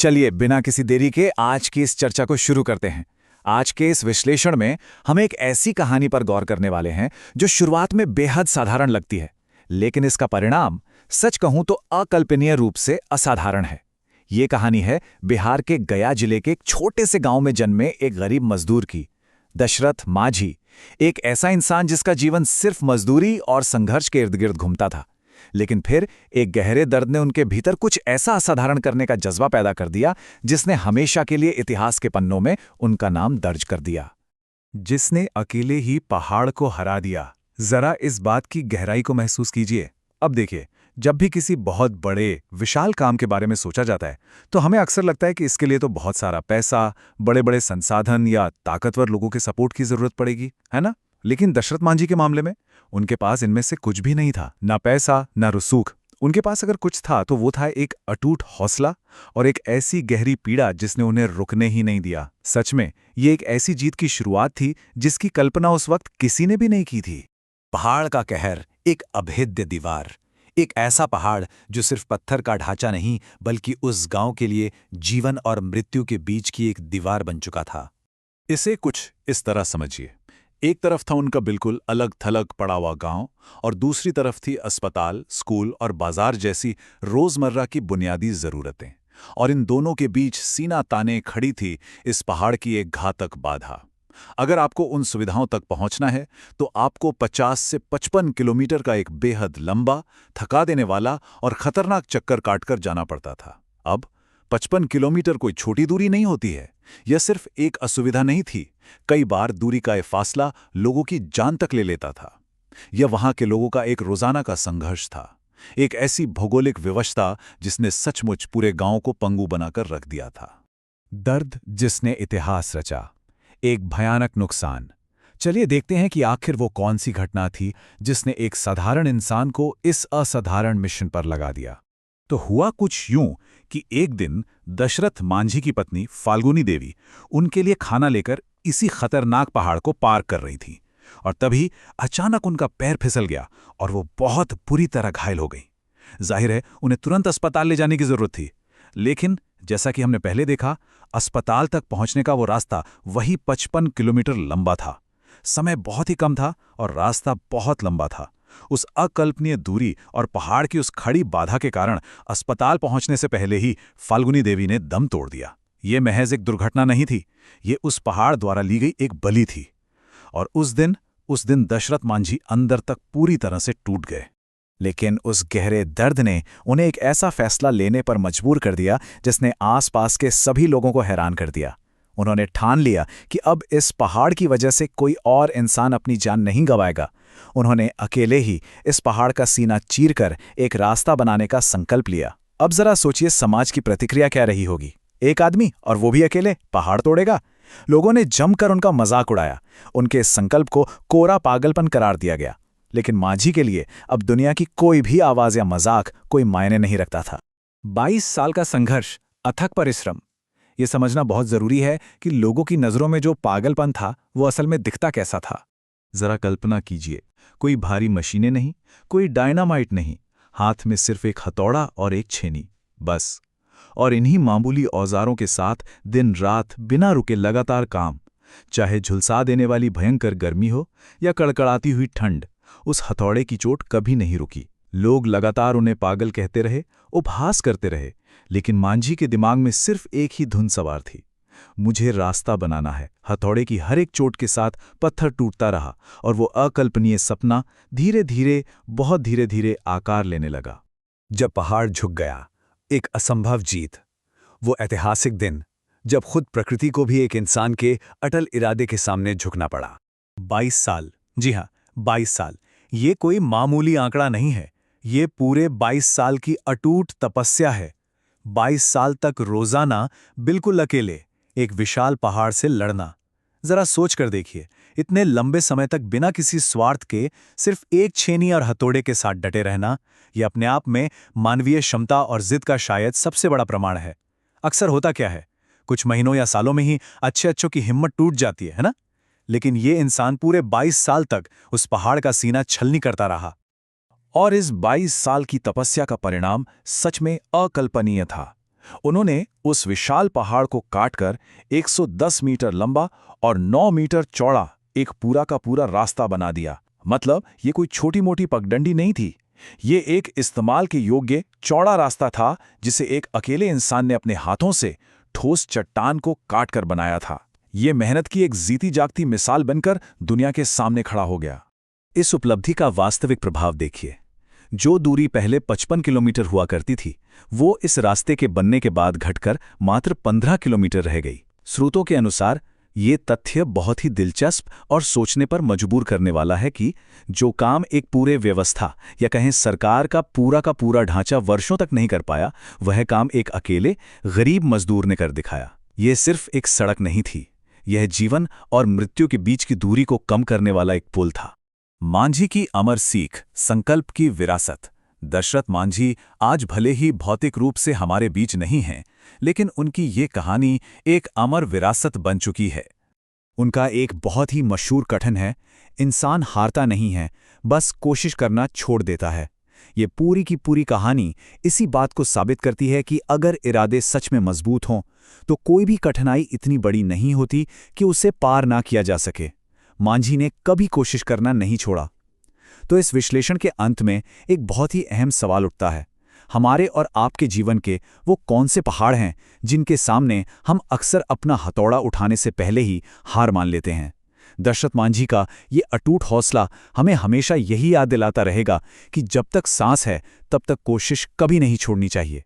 चलिए बिना किसी देरी के आज की इस चर्चा को शुरू करते हैं। आज के इस विश्लेषण में हम एक ऐसी कहानी पर गौर करने वाले हैं जो शुरुआत में बेहद साधारण लगती है, लेकिन इसका परिणाम सच कहूं तो अकल्पनीय रूप से असाधारण है। ये कहानी है बिहार के गया जिले के एक छोटे से गांव में जन्मे एक गरीब मजदूर की। दशरथ मांझी, एक ऐसा इंसान जिसका जीवन सिर्फ मजदूरी और संघर्ष के इर्द गिर्द घूमता था। लेकिन फिर एक गहरे दर्द ने उनके भीतर कुछ ऐसा असाधारण करने का जज्बा पैदा कर दिया जिसने हमेशा के लिए इतिहास के पन्नों में उनका नाम दर्ज कर दिया। जिसने अकेले ही पहाड़ को हरा दिया। जरा इस बात की गहराई को महसूस कीजिए। अब देखिए, जब भी किसी बहुत बड़े विशाल काम के बारे में सोचा जाता है तो हमें अक्सर लगता है कि इसके लिए तो बहुत सारा पैसा, बड़े बड़े संसाधन या ताकतवर लोगों के सपोर्ट की जरूरत पड़ेगी, है ना? लेकिन दशरथ मांझी के मामले में उनके पास इनमें से कुछ भी नहीं था। ना पैसा, ना रसूख। उनके पास अगर कुछ था तो वो था एक अटूट हौसला और एक ऐसी गहरी पीड़ा जिसने उन्हें रुकने ही नहीं दिया। सच में ये एक ऐसी जीत की शुरुआत थी जिसकी कल्पना उस वक्त किसी ने भी नहीं की थी। पहाड़ का कहर, एक अभेद्य दीवार। एक ऐसा पहाड़ जो सिर्फ पत्थर का ढांचा नहीं बल्कि उस गांव के लिए जीवन और मृत्यु के बीच की एक दीवार बन चुका था। इसे कुछ इस तरह समझिए। एक तरफ था उनका बिल्कुल अलग थलग पड़ा हुआ गांव और दूसरी तरफ थी अस्पताल, स्कूल और बाजार जैसी रोजमर्रा की बुनियादी जरूरतें। और इन दोनों के बीच सीना ताने खड़ी थी इस पहाड़ की एक घातक बाधा। अगर आपको उन सुविधाओं तक पहुंचना है तो आपको 50 से 55 किलोमीटर का एक बेहद लंबा, थका देने वाला और खतरनाक चक्कर काटकर जाना पड़ता था। अब 55 किलोमीटर कोई छोटी दूरी नहीं होती है। यह सिर्फ एक असुविधा नहीं थी, कई बार दूरी का यह फासला लोगों की जान तक ले लेता था। यह वहां के लोगों का एक रोजाना का संघर्ष था, एक ऐसी भौगोलिक विवशता जिसने सचमुच पूरे गांव को पंगु बनाकर रख दिया था। दर्द जिसने इतिहास रचा, एक भयानक नुकसान। चलिए देखते हैं कि आखिर वो कौन सी घटना थी जिसने एक साधारण इंसान को इस असाधारण मिशन पर लगा दिया। तो हुआ कुछ यूं कि एक दिन दशरथ मांझी की पत्नी फाल्गुनी देवी उनके लिए खाना लेकर इसी खतरनाक पहाड़ को पार कर रही थी और तभी अचानक उनका पैर फिसल गया और वो बहुत बुरी तरह घायल हो गई। जाहिर है उन्हें तुरंत अस्पताल ले जाने की जरूरत थी, लेकिन जैसा कि हमने पहले देखा, अस्पताल तक पहुंचने का वो रास्ता वही 55 किलोमीटर लंबा था। समय बहुत ही कम था और रास्ता बहुत लंबा था। उस अकल्पनीय दूरी और पहाड़ की उस खड़ी बाधा के कारण अस्पताल पहुंचने से पहले ही फाल्गुनी देवी ने दम तोड़ दिया। ये महज एक दुर्घटना नहीं थी, ये उस पहाड़ द्वारा ली गई एक बलि थी। और उस दिन दशरथ मांझी अंदर तक पूरी तरह से टूट गए। लेकिन उस गहरे दर्द ने उन्हें एक ऐसा फैसला लेने पर मजबूर कर दिया जिसने आसपास के सभी लोगों को हैरान कर दिया। उन्होंने ठान लिया कि अब इस पहाड़ की वजह से कोई और इंसान अपनी जान नहीं गंवाएगा। उन्होंने अकेले ही इस पहाड़ का सीना चीरकर एक रास्ता बनाने का संकल्प लिया। अब जरा सोचिए समाज की प्रतिक्रिया क्या रही होगी। एक आदमी, और वो भी अकेले, पहाड़ तोड़ेगा। लोगों ने जमकर उनका मजाक उड़ाया। उनके इस संकल्प को कोरा पागलपन करार दिया गया। लेकिन मांझी के लिए अब दुनिया की कोई भी आवाज या मजाक कोई मायने नहीं रखता था। 22 साल का संघर्ष, अथक परिश्रम। ये समझना बहुत जरूरी है कि लोगों की नजरों में जो पागलपन था वो असल में दिखता कैसा था। जरा कल्पना कीजिए, कोई भारी मशीनें नहीं, कोई डायनामाइट नहीं, हाथ में सिर्फ एक हथौड़ा और एक छेनी, बस। और इन्हीं मामूली औजारों के साथ दिन रात बिना रुके लगातार काम। चाहे झुलसा देने वाली भयंकर गर्मी हो या कड़कड़ाती हुई ठंड, उस हथौड़े की चोट कभी नहीं रुकी। लोग लगातार उन्हें पागल कहते रहे, उपहास करते रहे, लेकिन मांझी के दिमाग में सिर्फ एक ही धुन सवार थी, मुझे रास्ता बनाना है। हथौड़े की हर एक चोट के साथ पत्थर टूटता रहा और वो अकल्पनीय सपना धीरे धीरे, बहुत धीरे धीरे आकार लेने लगा। जब पहाड़ झुक गया, एक असंभव जीत। वो ऐतिहासिक दिन जब खुद प्रकृति को भी एक इंसान के अटल इरादे के सामने झुकना पड़ा। 22 साल, जी हाँ, 22 साल। ये कोई मामूली आंकड़ा नहीं है, ये पूरे 22 साल की अटूट तपस्या है। 22 साल तक रोजाना बिल्कुल अकेले एक विशाल पहाड़ से लड़ना। जरा सोच कर देखिए, इतने लंबे समय तक बिना किसी स्वार्थ के सिर्फ एक छेनी और हथौड़े के साथ डटे रहना, यह अपने आप में मानवीय क्षमता और जिद का शायद सबसे बड़ा प्रमाण है। अक्सर होता क्या है, कुछ महीनों या सालों में ही अच्छों की हिम्मत टूट जाती है ना? लेकिन ये इंसान पूरे 22 साल तक उस पहाड़ का सीना छलनी करता रहा। और इस 22 साल की तपस्या का परिणाम सच में अकल्पनीय था। उन्होंने उस विशाल पहाड़ को काटकर 110 मीटर लंबा और 9 मीटर चौड़ा एक पूरा का पूरा रास्ता बना दिया। मतलब ये कोई छोटी मोटी पगडंडी नहीं थी, ये एक इस्तेमाल के योग्य चौड़ा रास्ता था जिसे एक अकेले इंसान ने अपने हाथों से ठोस चट्टान को काटकर बनाया था। ये मेहनत की एक जीती जागती मिसाल बनकर दुनिया के सामने खड़ा हो गया। इस उपलब्धि का वास्तविक प्रभाव देखिए। जो दूरी पहले 55 किलोमीटर हुआ करती थी, वो इस रास्ते के बनने के बाद घटकर मात्र 15 किलोमीटर रह गई। स्रोतों के अनुसार ये तथ्य बहुत ही दिलचस्प और सोचने पर मजबूर करने वाला है कि जो काम एक पूरे व्यवस्था या कहें सरकार का पूरा ढांचा वर्षों तक नहीं कर पाया, वह काम एक अकेले गरीब मजदूर ने कर दिखाया। ये सिर्फ एक सड़क नहीं थी, यह जीवन और मृत्यु के बीच की दूरी को कम करने वाला एक पुल था। मांझी की अमर सीख, संकल्प की विरासत। दशरथ मांझी आज भले ही भौतिक रूप से हमारे बीच नहीं हैं, लेकिन उनकी ये कहानी एक अमर विरासत बन चुकी है। उनका एक बहुत ही मशहूर कथन है, इंसान हारता नहीं है, बस कोशिश करना छोड़ देता है। ये पूरी की पूरी कहानी इसी बात को साबित करती है कि अगर इरादे सच में मजबूत हों, तो कोई भी कठिनाई इतनी बड़ी नहीं होती कि उसे पार ना किया जा सके। मांझी ने कभी कोशिश करना नहीं छोड़ा। तो इस विश्लेषण के अंत में एक बहुत ही अहम सवाल उठता है, हमारे और आपके जीवन के वो कौन से पहाड़ हैं जिनके सामने हम अक्सर अपना हथौड़ा उठाने से पहले ही हार मान लेते हैं। दशरथ मांझी का ये अटूट हौसला हमें हमेशा यही याद दिलाता रहेगा कि जब तक सांस है तब तक कोशिश कभी नहीं छोड़नी चाहिए।